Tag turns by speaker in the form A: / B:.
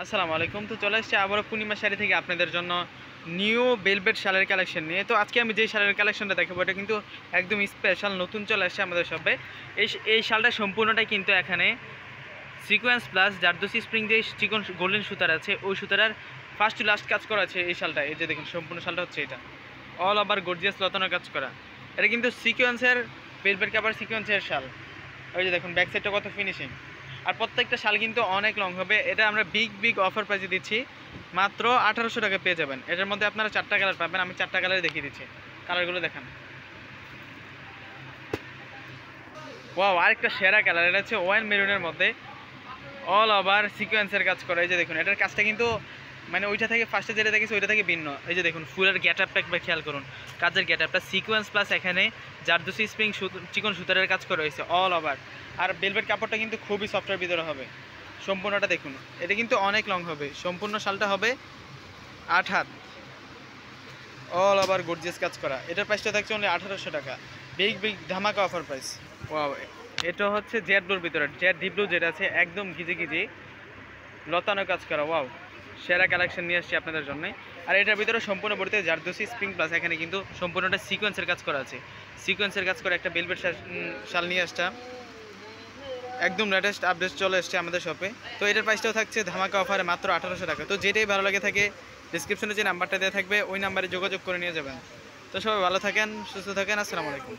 A: আসসালামু আলাইকুম। তো চলে এসেছি আবারও পূর্ণিমা শাড়ি থেকে আপনাদের জন্য নিউ ভেলভেট শালের কালেকশন নিয়ে। তো আজকে আমি যেই শালের কালেকশনটা দেখাবো এটা কিন্তু একদম স্পেশাল, নতুন চলে আসছে আমাদের শপে। এই শালটা সম্পূর্ণটাই কিন্তু এখানে সিকোয়েন্স প্লাস জারদোসি স্প্রিং যে চিকন গোল্ডেন সুতার আছে, ওই সুতার ফার্স্ট টু লাস্ট কাজ করা আছে এই শালটা। এই যে দেখুন সম্পূর্ণ শালটা হচ্ছে এটা, অল ওভার গর্জিয়াস লতানোর কাজ করা। এটা কিন্তু সিকোয়েন্সের ভেলভেট কাভার সিকোয়েন্সের শাল। ওই যে দেখুন ব্যাক সাইডটা কত ফিনিশিং। আর প্রত্যেকটা শাল কিন্তু অনেক লং হবে। এটা আমরা বিগ অফার প্রাইসে দিচ্ছি, মাত্র 1800 টাকা পেয়ে যাবেন। এটার মধ্যে আপনারা 4টা কালার পাবেন, আমি 4টা কালারে দেখিয়ে দিচ্ছি। কালারগুলো দেখান। ওয়াও, আরেকটা সেরা কালার, এটা হচ্ছে ওয়াইন মেরুনের মধ্যে অল ওভার সিকোয়েন্সের কাজ করা। এই যে দেখুন এটার কাজটা কিন্তু মানে ওইটা থেকে ফার্স্টে যেটা দেখেছি ওইটা থেকে ভিন্ন। এই যে দেখুন ফুলের গেট আপটা একবার খেয়াল করুন, কাজের গেট আপটা সিকোয়েন্স প্লাস এখানে জারদোসি স্প্রিং চিকন সুতারের কাজ করা হয়েছে অল ওভার। আর ভেলভেট কাপড়টা কিন্তু খুবই সফটের ভিতরে হবে। সম্পূর্ণটা দেখুন, এটা কিন্তু অনেক লং হবে। সম্পূর্ণ শালটা হবে 8 হাত, অল ওভার গর্জিয়াস কাজ করা। এটার প্রাইসটা থাকছে অনলি 1800 টাকা। বিগ ধামাকা অফার প্রাইস। ওয়াও, এটা হচ্ছে জেড ব্লুর ভিতরে, জেড ডিপ ব্লু যেটা আছে একদম গিজি লতানো কাজ করা। ওয়াও, সেরা কালেকশন নিয়ে আসছি আপনাদের জন্য। আর এটার ভিতরে সম্পূর্ণ ভর্তি জারদোসি স্প্রিং প্লাস এখানে কিন্তু সম্পূর্ণটা সিকোয়েন্সের কাজ করা আছে। সিকোয়েন্সের কাজ করে একটা ভেলভেট শাল নিয়ে আসটা একদম লেটেস্ট আপডেট চলে এসছে আমাদের শপে। তো এটার প্রাইসটাও থাকছে ধামাকা অফারে মাত্র 1800 টাকা। তো যেটাই ভালো লাগে থাকে ডিসক্রিপশনে যে নাম্বারটা দেওয়া থাকবে ওই নাম্বারে যোগাযোগ করে নিয়ে যাবেন। তো সবাই ভালো থাকেন, সুস্থ থাকেন। আসসালামু আলাইকুম।